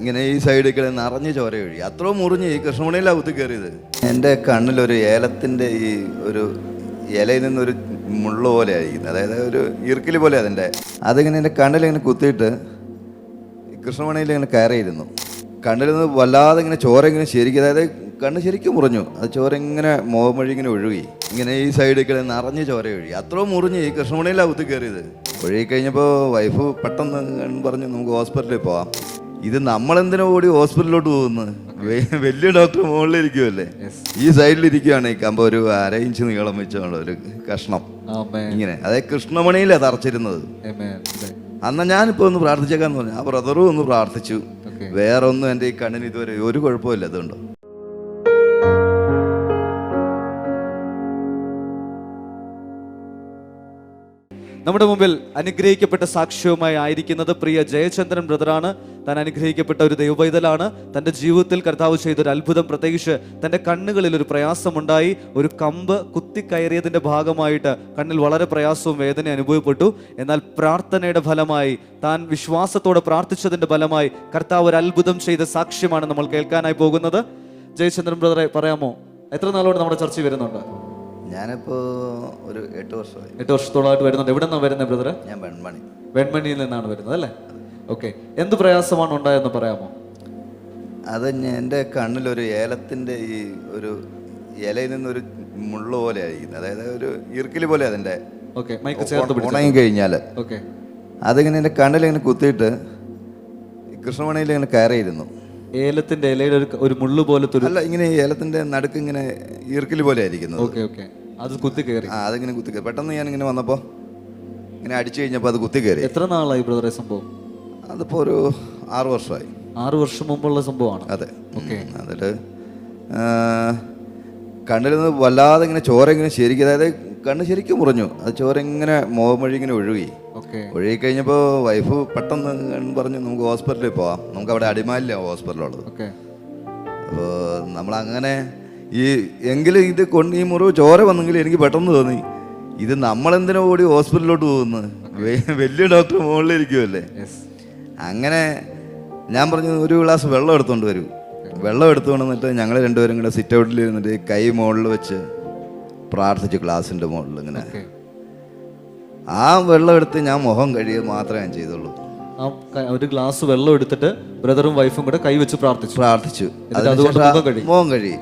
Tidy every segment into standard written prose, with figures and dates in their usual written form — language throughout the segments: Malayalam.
ഇങ്ങനെ ഈ സൈഡിൽ കൂടെ നിറഞ്ഞ് ചോര ഒഴുകി. അത്രയും മുറിഞ്ഞ് ഈ കൃഷ്ണമണിയിലാണ് കുത്തി കയറിയത്. എൻ്റെ കണ്ണിലൊരു ഏലത്തിൻ്റെ ഈ ഒരു ഇലയിൽ നിന്നൊരു മുള്ള പോലെ ആയിരിക്കുന്നത്, അതായത് ഒരു ഇറുക്കിൽ പോലെ അതിൻ്റെ അതിങ്ങനെ എൻ്റെ കണ്ണിലിങ്ങനെ കുത്തിയിട്ട് കൃഷ്ണമണിയിൽ ഇങ്ങനെ കയറിയിരുന്നു. കണ്ണിൽ നിന്ന് വല്ലാതെ ഇങ്ങനെ ചോര ഇങ്ങനെ ശരിക്കും, അതായത് കണ്ണ് ശരിക്കും മുറിഞ്ഞു. അത് ചോര ഇങ്ങനെ മുഖം വഴി ഇങ്ങനെ ഒഴുകി. ഇങ്ങനെ ഈ സൈഡിൽ കൂടെ നിറഞ്ഞ് ചോര ഒഴുകി. അത്രയും മുറിഞ്ഞ് ഈ കൃഷ്ണമണിയിലാണ് കുത്തി കയറിയത്. ഒഴുകി കഴിഞ്ഞപ്പോൾ വൈഫ് പെട്ടെന്ന് പറഞ്ഞ് നമുക്ക് ഹോസ്പിറ്റലിൽ പോവാം. ഇത് നമ്മളെന്തിനാ ഓടി ഹോസ്പിറ്റലിലോട്ട് പോകുന്നത്? വലിയ ഡോക്ടർ മുകളിലിരിക്കുമല്ലേ, ഈ സൈഡിലിരിക്കുകയാണ് ഈ കമ്പ ഒരു 1/2 ഇഞ്ച് നീളം വെച്ചുള്ള ഒരു കഷ്ണം ഇങ്ങനെ, അതായത് കൃഷ്ണമണിയിലാണ് തറച്ചിരുന്നത്. അന്ന് ഞാനിപ്പോൾ ഒന്ന് പ്രാർത്ഥിച്ചേക്കാന്ന് പറഞ്ഞു. ആ ബ്രദറും ഒന്ന് പ്രാർത്ഥിച്ചു. വേറെ ഒന്നും എൻ്റെ ഈ കണ്ണിന് ഇതുവരെ ഒരു കുഴപ്പമില്ല. അതുകൊണ്ട് നമ്മുടെ മുമ്പിൽ അനുഗ്രഹിക്കപ്പെട്ട സാക്ഷ്യവുമായി ആയിരിക്കുന്നത് പ്രിയ ജയചന്ദ്രൻ ബ്രദറാണ്. താൻ അനുഗ്രഹിക്കപ്പെട്ട ഒരു ദൈവപൈതലാണ്. തൻ്റെ ജീവിതത്തിൽ കർത്താവ് ചെയ്തൊരു അത്ഭുതം, പ്രത്യേകിച്ച് തൻ്റെ കണ്ണുകളിൽ ഒരു പ്രയാസമുണ്ടായി. ഒരു കമ്പ് കുത്തിക്കയറിയതിൻ്റെ ഭാഗമായിട്ട് കണ്ണിൽ വളരെ പ്രയാസവും വേദന അനുഭവപ്പെട്ടു. എന്നാൽ പ്രാർത്ഥനയുടെ ഫലമായി, താൻ വിശ്വാസത്തോടെ പ്രാർത്ഥിച്ചതിൻ്റെ ഫലമായി കർത്താവ് ഒരു അത്ഭുതം ചെയ്ത സാക്ഷ്യമാണ് നമ്മൾ കേൾക്കാനായി പോകുന്നത്. ജയചന്ദ്രൻ ബ്രദറെ പറയാമോ, എത്ര നാളോട് നമ്മുടെ ചർച്ചയിൽ വരുന്നുണ്ട്? ഞാനിപ്പോൾ ഒരു 8 വർഷമായി. 8 വർഷത്തോളമായിട്ട് വരുന്നുണ്ട്. എവിടെ നിന്നാണ് വരുന്നത് ബ്രദറെ? ഞാൻ വെൺമണിയിൽ നിന്നാണ് വരുന്നത് അല്ലേ? ഓക്കെ. എന്ത് പ്രയാസമാണ് ഉണ്ടായെന്ന് പറയാമോ? അത് എൻ്റെ കണ്ണിലൊരു ഏലത്തിൻ്റെ ഈ ഒരു ഇലയിൽ നിന്നൊരു മുള്ള പോലെ ആയിരിക്കുന്നത്, അതായത് ഒരു ഇറുക്കിൽ പോലെ അതിൻ്റെ ഉണങ്ങി കഴിഞ്ഞാൽ അതിങ്ങനെ എൻ്റെ കണ്ണിലിങ്ങനെ കുത്തിയിട്ട് കൃഷ്ണമണിയിൽ ഇങ്ങനെ കയറിയിരുന്നു. ഏലത്തിന്റെ ഇലയിൽ ഒരു മുള്ളു പോലത്തെ അല്ല, ഇങ്ങനെ ഏലത്തിന്റെ നടുക്ക് ഇങ്ങനെ ഈർക്കിൽ പോലെ ആയിരിക്കുന്നത്. അത് കുത്തി കയറി. അതിങ്ങനെ കുത്തി കയറി. പെട്ടെന്ന് ഞാൻ ഇങ്ങനെ വന്നപ്പോൾ ഇങ്ങനെ അടിച്ചു കഴിഞ്ഞപ്പോൾ അത് കുത്തി കയറി. എത്ര നാളായി ബ്രദറെ സംഭവം? അതിപ്പോൾ ഒരു 6 വർഷമായി. 6 വർഷം മുമ്പുള്ള സംഭവമാണ്. അതെ. അതിൽ കണ്ണിൽ നിന്ന് വല്ലാതെ ഇങ്ങനെ ചോര ഇങ്ങനെ ശരിക്കും, അതായത് കണ്ണ് ശരിക്കും മുറിഞ്ഞു. അത് ചോര ഇങ്ങനെ മുഖം വഴി ഇങ്ങനെ ഒഴുകി. ഒഴുകി കഴിഞ്ഞപ്പോൾ വൈഫ് പെട്ടെന്ന് പറഞ്ഞു നമുക്ക് ഹോസ്പിറ്റലിൽ പോവാം. നമുക്ക് അവിടെ അടിമാലിലാണ് ഹോസ്പിറ്റലുള്ളത്. അപ്പോൾ നമ്മളങ്ങനെ എങ്കിലും ഇത് കൊണ്ട് ഈ മുറിവ് ചോര വന്നെങ്കിൽ എനിക്ക് പെട്ടെന്ന് തോന്നി ഇത് നമ്മളെന്തിനാ ഓടി ഹോസ്പിറ്റലിലോട്ട് പോകുന്നത്? വലിയ ഡോക്ടർ മുകളിലിരിക്കുമല്ലേ. അങ്ങനെ ഞാൻ പറഞ്ഞു ഒരു ഗ്ലാസ് വെള്ളം എടുത്തുകൊണ്ട് വരൂ. വെള്ളം എടുത്തുകൊണ്ട് വന്നിട്ട് ഞങ്ങൾ രണ്ടുപേരും കൂടെ സിറ്റ് ഔട്ടിൽ ഇരുന്നിട്ട് കൈ മുകളിൽ വെച്ച് പ്രാർത്ഥിച്ചു. ഗ്ലാസിൻ്റെ മുകളിൽ ഇങ്ങനെ ആ വെള്ളം എടുത്ത് ഞാൻ മുഖം കഴുകുക മാത്രമേ ഞാൻ ചെയ്തുള്ളൂ. ഒരു ഗ്ലാസ് വെള്ളം എടുത്തിട്ട് ബ്രദറും വൈഫും കൂടെ കൈ വെച്ച് പ്രാർത്ഥിച്ചു. മുഖം കഴുകി.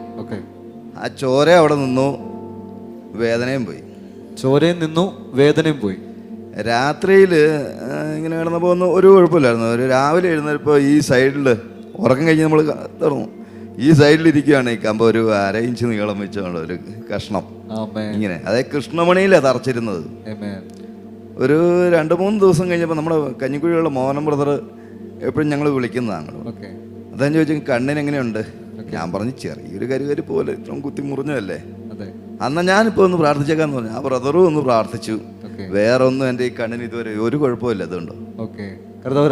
ആ ചോര അവിടെ നിന്നു, വേദനയും പോയി. ചോരയും നിന്നു, വേദനയും പോയി. രാത്രിയിൽ ഇങ്ങനെ കിടന്നപ്പോൾ ഒന്നും ഒരു കുഴപ്പമില്ലായിരുന്നു. ഒരു രാവിലെ എഴുന്നേൽപ്പോൾ ഈ സൈഡിൽ ഉറക്കം കഴിഞ്ഞ് നമ്മൾ തുറന്നു, ഈ സൈഡിലിരിക്കുകയാണ് ഈ കമ്പ ഒരു 1/2 ഇഞ്ച് നീളം വെച്ചുള്ള ഒരു കഷ്ണം ഇങ്ങനെ, അതായത് കൃഷ്ണമണിയിലാണ് തറച്ചിരുന്നത്. ഒരു 2-3 ദിവസം കഴിഞ്ഞപ്പോൾ നമ്മുടെ കഞ്ഞിക്കുഴിയുള്ള മോഹനം ബ്രദർ എപ്പോഴും ഞങ്ങൾ വിളിക്കുന്നതാണ്. അതാ ചോദിച്ചു കണ്ണിനെങ്ങനെയുണ്ട്? ഞാൻ പറഞ്ഞു ചെറിയൊരു കരുകരി പോലെ, ഇത്രയും കുത്തി മുറിഞ്ഞല്ലേ. അന്ന് ഞാനിപ്പോൾ ഒന്ന് പ്രാർത്ഥിച്ചേക്കാന്ന് പറഞ്ഞു. ആ ബ്രദറും ഒന്ന് പ്രാർത്ഥിച്ചു. വേറെ ഒന്നും എൻ്റെ ഈ കണ്ണിന് ഇതുവരെ ഒരു കുഴപ്പമില്ല. അതുകൊണ്ട്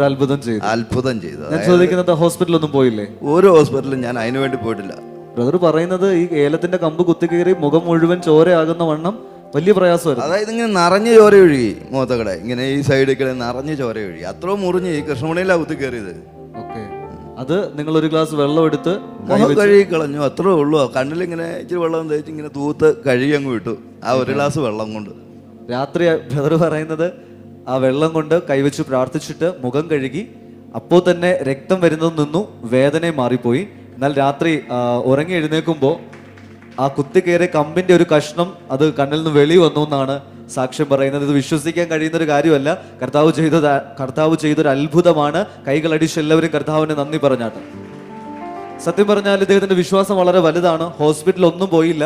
അത്ഭുതം ചെയ്തു. ഹോസ്പിറ്റലൊന്നും പോയില്ലേ? ഒരു ഹോസ്പിറ്റലും ഞാൻ അതിനു വേണ്ടി പോയിട്ടില്ല. ബ്രദർ പറയുന്നത് ഈ ഏലത്തിന്റെ കമ്പ് കുത്തി കയറി മുഖം മുഴുവൻ ചോരയാകുന്ന വണ്ണം വലിയ പ്രയാസമായിരുന്നു. അതായത് ഇങ്ങനെ നിറഞ്ഞ് ചോര ഒഴുകി മുഖത്തക്കടെ, ഇങ്ങനെ ഈ സൈഡിൽ കൂടെ നിറഞ്ഞ് ചോര ഒഴുകി. അത്രയും മുറിഞ്ഞ് ഈ കൃഷ്ണമണിയിലാണ് കുത്തി കയറിയത്. അത് നിങ്ങൾ ഒരു ഗ്ലാസ് വെള്ളം എടുത്ത് കഴുകി കളഞ്ഞു, അത്രേ ഉള്ളൂ. കണ്ണിലിങ്ങനെ ഇച്ചിരി വെള്ളം തേച്ച് ഇങ്ങനെ തൂത്ത് കഴുകി അങ്ങ് വിട്ടു ആ ഒരു ഗ്ലാസ് വെള്ളം കൊണ്ട്. രാത്രി ബ്രദർ പറയുന്നത് ആ വെള്ളം കൊണ്ട് കൈവച്ച് പ്രാർത്ഥിച്ചിട്ട് മുഖം കഴുകി. അപ്പോൾ തന്നെ രക്തം വരുന്നത് നിന്നു, വേദനയും മാറിപ്പോയി. എന്നാൽ രാത്രി ഉറങ്ങി എഴുന്നേൽക്കുമ്പോൾ ആ കുത്തി കയറിയ കമ്പിന്റെ ഒരു കഷ്ണം അത് കണ്ണിൽ നിന്ന് വെളി വന്നു എന്നാണ് സാക്ഷ്യം പറയുന്നത്. ഇത് വിശ്വസിക്കാൻ കഴിയുന്ന ഒരു കാര്യമല്ല. കർത്താവ് ചെയ്തൊരു അത്ഭുതമാണ്. കൈകളടിച്ച് എല്ലാവരും കർത്താവിന് നന്ദി പറഞ്ഞാട്ട്. സത്യം പറഞ്ഞാൽ ഇദ്ദേഹത്തിന്റെ വിശ്വാസം വളരെ വലുതാണ്. ഹോസ്പിറ്റലിൽ ഒന്നും പോയില്ല.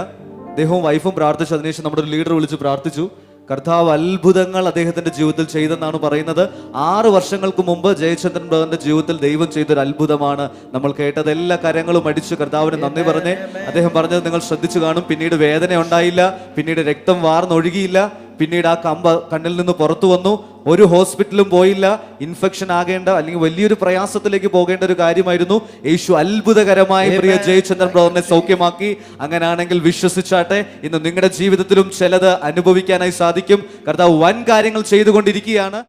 അദ്ദേഹവും വൈഫും പ്രാർത്ഥിച്ചു. അതിനുശേഷം നമ്മുടെ ഒരു ലീഡർ വിളിച്ച് പ്രാർത്ഥിച്ചു. കർത്താവ് അത്ഭുതങ്ങൾ അദ്ദേഹത്തിന്റെ ജീവിതത്തിൽ ചെയ്തെന്നാണ് പറയുന്നത്. 6 വർഷങ്ങൾക്ക് മുമ്പ് ജയചന്ദ്രൻ ബ്രദറിന്റെ ജീവിതത്തിൽ ദൈവം ചെയ്തൊരു അത്ഭുതമാണ് നമ്മൾ കേട്ടത്. എല്ലാ കരങ്ങളും അടിച്ച് കർത്താവിന് നന്ദി പറഞ്ഞേ. അദ്ദേഹം പറഞ്ഞത് നിങ്ങൾ ശ്രദ്ധിച്ചു കാണും. പിന്നീട് വേദന ഉണ്ടായില്ല, പിന്നീട് രക്തം വാർന്നൊഴുകിയില്ല, പിന്നീട് ആ കമ്പ് കണ്ണിൽ നിന്ന് പുറത്തു വന്നു. ഒരു ഹോസ്പിറ്റലും പോയില്ല. ഇൻഫെക്ഷൻ ആകേണ്ട അല്ലെങ്കിൽ വലിയൊരു പ്രയാസത്തിലേക്ക് പോകേണ്ട ഒരു കാര്യമായിരുന്നു. യേശു അത്ഭുതകരമായി പ്രിയ ജയചന്ദ്രൻ ബ്രദറിനെ സൗഖ്യമാക്കി. അങ്ങനെയാണെങ്കിൽ വിശ്വസിച്ചാട്ടെ, ഇന്ന് നിങ്ങളുടെ ജീവിതത്തിലും ചിലത് അനുഭവിക്കാനായി സാധിക്കും. കർത്താവ് വൻ കാര്യങ്ങൾ ചെയ്തുകൊണ്ടിരിക്കുകയാണ്.